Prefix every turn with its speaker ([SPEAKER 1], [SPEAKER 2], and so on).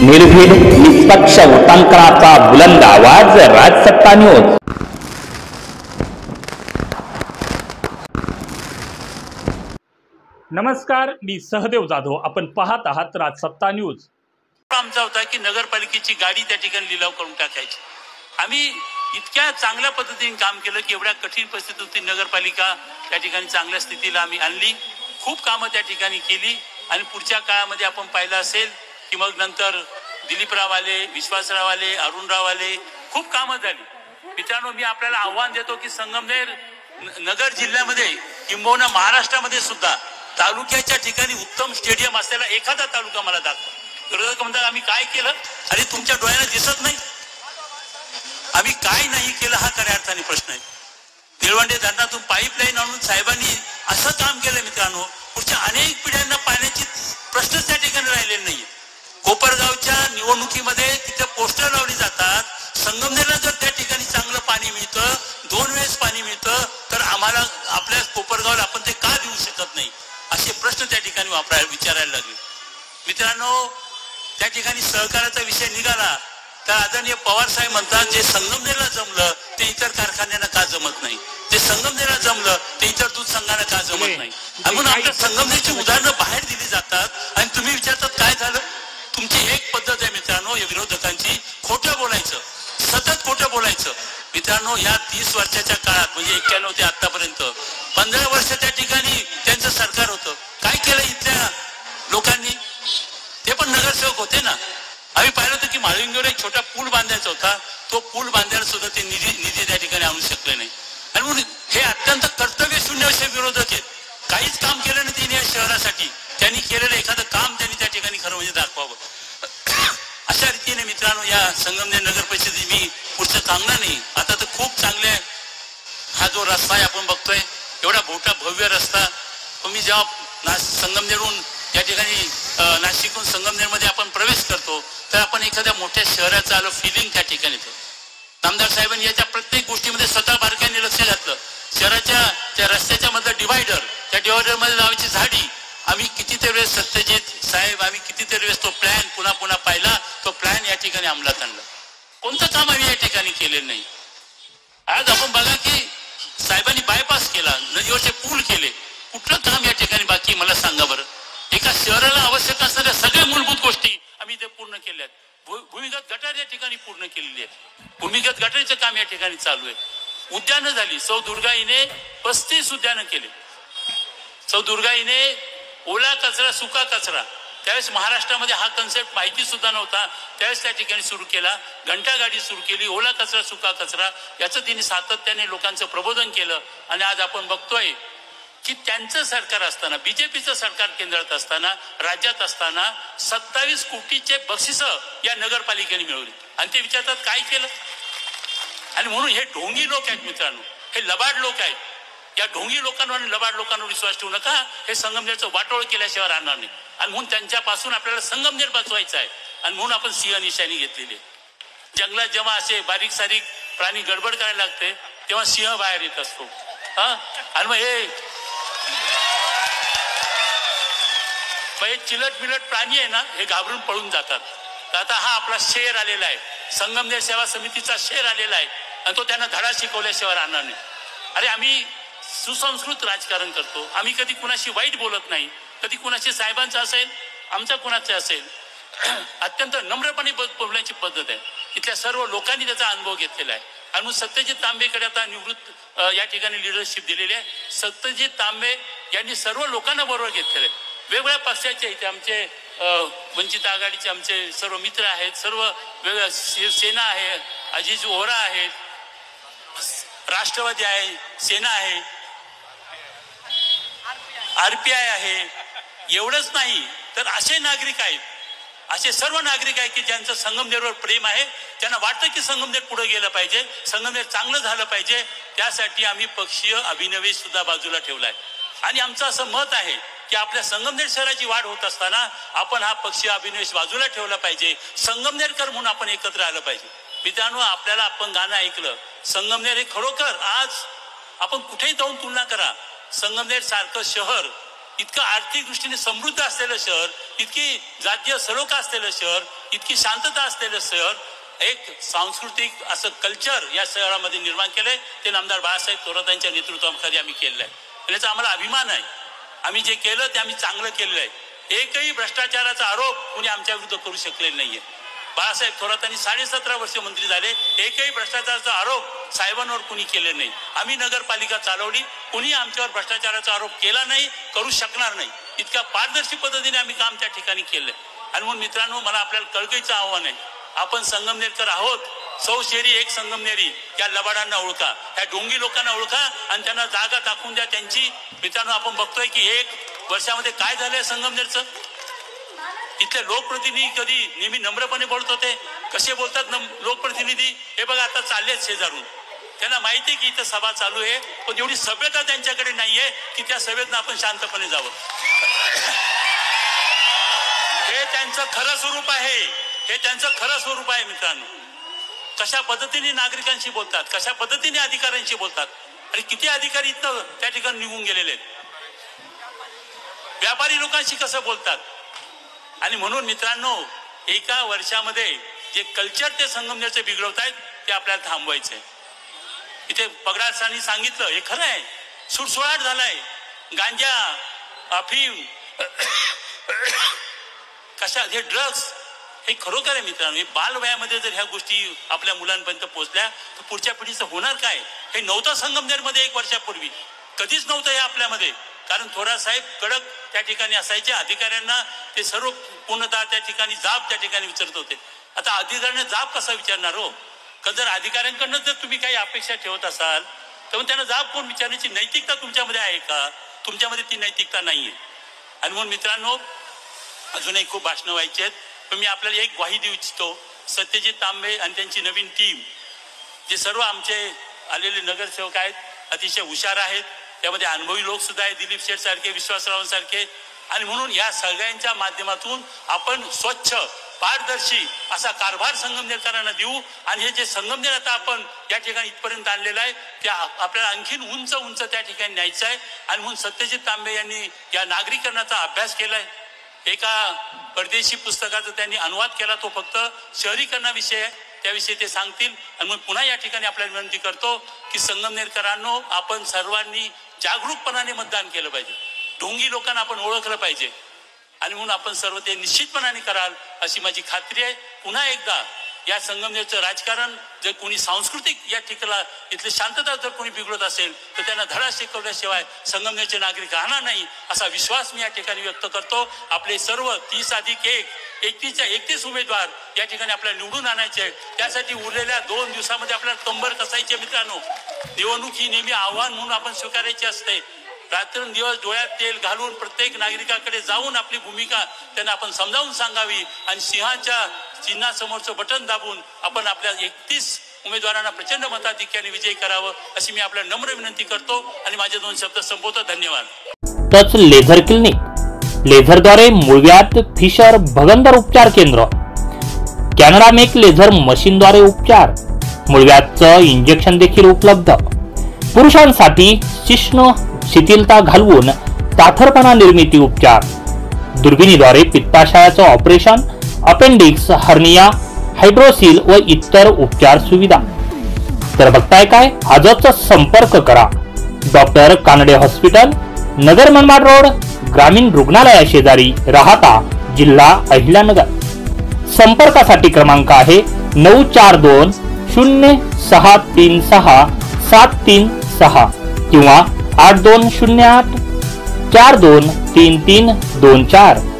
[SPEAKER 1] निर्भीड निष्पक्ष उटंकनाचा बुलंद आवाज राजसत्ता न्यूज।
[SPEAKER 2] नमस्कार, मी सहदेव जाधव, आपण पाहत आहात राजसत्ता न्यूज।
[SPEAKER 3] आमचा होता की नगरपालिकेची गाडी त्या ठिकाणी लिलाव करून टाकायची। आम्ही इतक्या चांगल्या पद्धतीने काम केलं की एवढ्या कठीण परिस्थितीत नगरपालिका त्या ठिकाणी चांगल्या स्थितीला आम्ही आणली। खूप कामं त्या ठिकाणी केली आणि पुढच्या काळामध्ये आपण पाहिलं असेल की मग नंतर दिलीपराव आले, विश्वासराव आले, अरुणराव आले, खूप कामं झाली। मित्रांनो, मी आपल्याला आव्हान देतो की संगमनेर नगर जिल्ह्यामध्ये किंबहुना महाराष्ट्रामध्ये सुद्धा तालुक्याच्या ठिकाणी उत्तम स्टेडियम असलेला एखादा तालुका मला दाखवा। विरोधक म्हणतात आम्ही काय केलं, अरे तुमच्या डोळ्याला दिसत नाही आम्ही काय नाही केलं, हा खऱ्या अर्थाने प्रश्न आहे। निळवंडे धरणातून पाईपलाईन आणून साहेबांनी असं काम केलं मित्रांनो, पुढच्या अनेक पिढ्यांना पाण्याची प्रश्नच त्या ठिकाणी राहिलेला नाहीये। कोपरगावच्या निवडणुकीमध्ये तिथे पोस्टर लावली जातात, संगमनेरला जर त्या ठिकाणी चांगलं पाणी मिळतं, 2 वेळेस पाणी मिळतं, तर आम्हाला आपल्या कोपरगावला आपण ते का देऊ शकत नाही, असे प्रश्न त्या ठिकाणी विचारायला लागले। मित्रांनो, त्या ठिकाणी सहकाराचा विषय निघाला तर आदरणीय पवार साहेब म्हणतात जे संगमनेरला जमलं ते इतर कारखान्यांना का जमत नाही, जे संगमनेरला जमलं ते इतर दूध संघांना का जमत नाही। म्हणून आपल्या संगमनेरची उदाहरणं बाहेर दिली जातात आणि तुम्ही विचारतात काय झालं। तुमची एक पद्धत आहे मित्रांनो, या विरोधकांची, खोटं बोलायचं, सतत खोटं बोलायचं। मित्रांनो, या 30 वर्षाच्या काळात म्हणजे 91 ते आतापर्यंत 15 वर्ष त्या ठिकाणी त्यांचं सरकार होतं। काय केलं इथल्या लोकांनी, ते पण नगरसेवक होते ना। आम्ही पाहिलं होतं की माळिंगीवर एक छोटा पूल बांधायचा होता, तो पूल बांधायला सुद्धा ते निधी त्या ठिकाणी आणू शकले नाही। आणि म्हणून हे अत्यंत कर्तव्य शून्य असे विरोधक आहेत, काहीच काम केलं नाही त्यांनी या शहरासाठी। त्यांनी केलेलं एखादं काम त्यांनी त्या ठिकाणी खरं म्हणजे दाखवावं। अशा रीतीने मित्रांनो, या संगमनेर नगर परिषदेची मी पुढचं सांगणार नाही, आता तर खूप चांगले हा जो रस्ता आहे आपण बघतोय, एवढा मोठा भव्य रस्ता। तुम्ही जेव्हा संगमनेरहून या ठिकाणी नाशिकहून संगमनेरमध्ये आपण प्रवेश करतो तर आपण एखाद्या मोठ्या शहराचं आलो फिलिंग त्या ठिकाणी येतं। नामदार साहेबांनी याच्या प्रत्येक गोष्टीमध्ये स्वतः बारकाईने लक्ष घातलं। शहराच्या त्या रस्त्याच्या मधलं डिवायडर, त्या डिवायडर मध्ये लावायची झाडी, आम्ही कितीतरी वेळेस सत्यजित साहेब आम्ही कितीतरी वेळेस तो प्लॅन पुन्हा पुन्हा पाहिला, तो प्लॅन या ठिकाणी अंमलात आणला। कोणतं काम आम्ही या ठिकाणी केलेलं नाही। आज आपण बघा की साहेबांनी बायपास केला, नदीवरचे पूल केले, कुठलं काम या ठिकाणी बाकी मला सांगा बरं। एका शहराला आवश्यक असणाऱ्या सगळ्या मूलभूत गोष्टी आम्ही ते पूर्ण केल्यात। भूमिगत गटार या ठिकाणी पूर्ण केलेली आहे, भूमिगत गटारीचं काम या ठिकाणी चालू आहे। उद्यानं झाली, सौ दुर्गाईने 35 उद्यानं केले। सौ दुर्गाईने ओला कचरा सुका कचरा, त्यावेळेस महाराष्ट्रामध्ये हा कन्सेप्ट माहिती सुद्धा नव्हता, त्यावेळेस त्या ठिकाणी सुरू केला, घंटा गाडी सुरू केली, ओला कचरा सुका कचरा याचं तिने सातत्याने लोकांचं प्रबोधन केलं। आणि आज आपण बघतोय की त्यांचं सरकार असताना, बीजेपीचं सरकार केंद्रात असताना, राज्यात असताना 27 कोटीचे बक्षिसं या नगरपालिकेने मिळवली आणि ते विचारतात काय केलं। आणि म्हणून हे ढोंगी लोक आहेत मित्रांनो, हे लबाड लोक आहेत। या ढोंगी लोकांवर आणि लबाड लोकांवर विश्वास ठेवू नका, हे संगमनेरचं वाटोळ केल्याशिवाय राहणार नाही। आणि म्हणून त्यांच्यापासून आपल्याला संगमनेर वाचवायचं आहे आणि म्हणून आपण सिंह निशाणी घेतलेली आहे। जंगलात जेव्हा असे बारीक सारीक प्राणी गडबड करायला लागते तेव्हा सिंह बाहेर येत असतो। आणि मग हे चिलट मिलट प्राणी आहे ना, हे घाबरून पळून जातात। तर आता हा आपला शेर आलेला आहे, संगमनेर सेवा समितीचा शेर आलेला आहे आणि तो त्यांना धडा शिकवल्याशिवाय राहणार नाही। अरे आम्ही सुसंस्कृत राजकारण करतो, आम्ही कधी कुणाशी वाईट बोलत नाही, कधी कुणाशी साहेबांचं असेल आमचं कुणाचं असेल अत्यंत नम्रपणे बोलण्याची पद्धत आहे। इथल्या सर्व लोकांनी त्याचा अनुभव घेतलेला आहे आणि म्हणून सत्यजित तांबेकडे आता निवृत्त या ठिकाणी लिडरशिप दिलेली आहे। सत्यजित तांबे यांनी सर्व लोकांना बरोबर घेतलेलं आहे। वेगवेगळ्या पक्षाचे इथे आमचे वंचित आघाडीचे आमचे सर्व मित्र आहेत, सर्व वेगळ्या शिवसेना आहे, अजिज ओहरा आहेत, राष्ट्रवादी आहे, सेना आहे, RPI आहे। एवढंच नाही तर असे नागरिक आहेत, असे सर्व नागरिक आहेत की ज्यांचं संगमनेरवर प्रेम आहे, त्यांना वाटतं की संगमनेर पुढे गेलं पाहिजे, संगमनेर चांगलं झालं पाहिजे। त्यासाठी आम्ही पक्षीय अभिनवेश सुद्धा बाजूला ठेवलाय आणि आमचं असं मत आहे की आपल्या संगमनेर शहराची वाढ होत असताना आपण हा पक्षीय अभिनवेश बाजूला ठेवला पाहिजे, संगमनेरकर म्हणून आपण एकत्र आलं पाहिजे। मित्रांनो, आपल्याला आपण गाणं ऐकलं, संगमनेर हे खरोखर आज आपण कुठेही जाऊन तुलना करा, संगमनेर सारखं शहर इतकं आर्थिक दृष्टीने समृद्ध असलेलं शहर, इतकी जातीय सलोखा असलेलं शहर, इतकी शांतता असलेलं शहर, एक सांस्कृतिक असं कल्चर या शहरामध्ये निर्माण केलंय. ते नामदार बाळासाहेब थोरातांच्या नेतृत्वाखाली आम्ही केलेलं आहे. याचा आम्हाला अभिमान आहे. आम्ही जे केलं ते आम्ही चांगलं केलेलं आहे. एकही भ्रष्टाचाराचा आरोप कोणी आमच्या विरुद्ध करू शकलेला नाहीये. बाळासाहेब थोरातांनी 17.5 वर्ष मंत्री झाले, एकही भ्रष्टाचाराचा आरोप साहेबांवर कुणी केले नाही. आम्ही नगरपालिका चालवली, कुणी आमच्यावर भ्रष्टाचाराचा आरोप केला नाही, करू शकणार नाही. इतक्या पारदर्शी पद्धतीने आम्ही काम त्या ठिकाणी केलंय. आणि म्हणून मित्रांनो, मला आपल्याला कळकळीचं आव्हान आहे. आपण संगमनेरकर आहोत. 100 शेरी एक संगमनेरी. या लबाडांना ओळखा, त्या ढोंगी लोकांना ओळखा आणि त्यांना जागा दाखवून द्या त्यांची. मित्रांनो, आपण बघतोय की 1 वर्षामध्ये काय झालंय संगमनेरचं. इथले लोकप्रतिनिधी कधी नेहमी नम्रपणे बोलत होते. कसे बोलतात लोकप्रतिनिधी, हे बघा आता चाललेत शेजारून. त्यांना माहिती आहे की इथं सभा चालू आहे, पण एवढी सभ्यता त्यांच्याकडे नाहीये की त्या सभेतनं आपण शांतपणे जावं. हे त्यांचं खरं स्वरूप आहे. हे त्यांचं खरं स्वरूप आहे. मित्रांनो, कशा पद्धतीने नागरिकांशी बोलतात, कशा पद्धतीने अधिकाऱ्यांशी बोलतात. आणि किती अधिकारी इथं त्या ठिकाणी निघून गेलेले आहेत. व्यापारी लोकांशी कसं बोलतात. आणि म्हणून मित्रांनो, एका वर्षामध्ये जे कल्चर ते संगमनेरचे बिघडवत आहेत ते आपल्याला थांबवायचंय. इथे पगडासांनी सांगितलं, हे खरं आहे. सुटसुळाट झालाय. गांजा, अफीम, कशा हे ड्रग्स, हे खरोखर आहे मित्रांनो. हे बालवयामध्ये जर ह्या गोष्टी आपल्या मुलांपर्यंत पोहोचल्या तर पुढच्या पिढीचं होणार काय. हे नव्हतं संगमनेरमध्ये 1 वर्षापूर्वी, कधीच नव्हतं हे आपल्यामध्ये. कारण थोरात साहेब कडक त्या ठिकाणी असायचे. अधिकाऱ्यांना ते सर्व पूर्णतः त्या ठिकाणी जाब त्या ठिकाणी विचारत होते. आता अधिकाऱ्यांना जाब कसा विचारणार हो. जर अधिकाऱ्यांकडनं जर तुम्ही काही अपेक्षा ठेवत असाल तर मग त्यांना जाब कोण विचारण्याची नैतिकता तुमच्यामध्ये आहे का. तुमच्यामध्ये ती नैतिकता नाहीये. आणि म्हणून मित्रांनो, अजूनही खूप भाषणं व्हायची आहेत, पण मी आपल्याला एक ग्वाही देऊ इच्छितो. सत्यजित तांबे आणि त्यांची नवीन टीम, जे सर्व आमचे आलेले नगरसेवक आहेत, अतिशय हुशार आहेत. त्यामध्ये अनुभवी लोक सुद्धा आहेत, दिलीप शेठ सारखे, विश्वासरावांसारखे. आणि म्हणून या सगळ्यांच्या माध्यमातून आपण स्वच्छ, पारदर्शी असा कारभार संगमनेरकरांना देऊ. आणि हे जे संगमनेर आता आपण या ठिकाणी इथपर्यंत आणलेलं आहे ते आपल्याला आणखीन उंच उंच त्या ठिकाणी न्यायचं आहे. आणि म्हणून सत्यजित तांबे यांनी या नागरीकरणाचा अभ्यास केलाय. एका परदेशी पुस्तकाचा त्यांनी अनुवाद केला, तो फक्त शहरीकरणाविषयी आहे, त्याविषयी ते सांगतील. आणि मग पुन्हा या ठिकाणी आपल्याला विनंती करतो की संगमनेरकरांनो, आपण सर्वांनी जागरूकपणाने मतदान केलं पाहिजे. ढोंगी लोकांना आपण ओळखलं पाहिजे. आणि म्हणून आपण सर्व ते निश्चितपणाने कराल अशी माझी खात्री आहे. पुन्हा एकदा या संगमनेरचं राजकारण जर कोणी सांस्कृतिक या ठिकाणी इथली शांतता जर कोणी बिघडत असेल तर त्यांना धडा शिकवल्याशिवाय संगमनेरचे नागरिक राहणार नाही असा विश्वास मी या ठिकाणी व्यक्त करतो. आपले सर्व 30+1 31 उमेदवार या ठिकाणी आपल्याला निवडून आणायचे. त्यासाठी उरलेल्या 2 दिवसामध्ये आपल्याला कंबर कसायचे. मित्रांनो, निवडणूक ही नेहमी आव्हान म्हणून आपण स्वीकारायची असते. रात्रंदिवस डोळ्यात तेल घालून प्रत्येक नागरिकाकडे जाऊन आपली भूमिका त्यांना आपण समजावून सांगावी. आणि सिंहाच्या चिन्हासमोरचं बटन दाबून आपण आपल्या 31 उमेदवारांना प्रचंड मताधिक्याने विजयी करावं अशी मी आपल्याला नम्र विनंती करतो. आणि माझे 2 शब्द संपवतो. धन्यवाद.
[SPEAKER 1] टच लेझर क्लिनिक, लेझरद्वारे मूळव्याध, फिशर, भगंदर उपचार केंद्र, कॅनडा मेक लेझर मशीनद्वारे उपचार, मूळव्याधचं इंजेक्शन देखील उपलब्ध. पुरुषांसाठी शिश्न शिथिलता घालवून ताठरपणा निर्मिती उपचार, दुर्बिणीद्वारे पित्ताशयाचं ऑपरेशन, अपेंडिक्स, हर्निया, हायड्रोसिल व इतर उपचार सुविधा. तर बघताय काय, आजच संपर्क करा. Doctor Kanade hospital, Nagar Manmad road, ग्रामीण रुग्णालया शेजारी, राहाता, जिल्हा अहिल्यानगर. संपर्कासाठी क्रमांक आहे 94206367336 किंवा 8208 423324.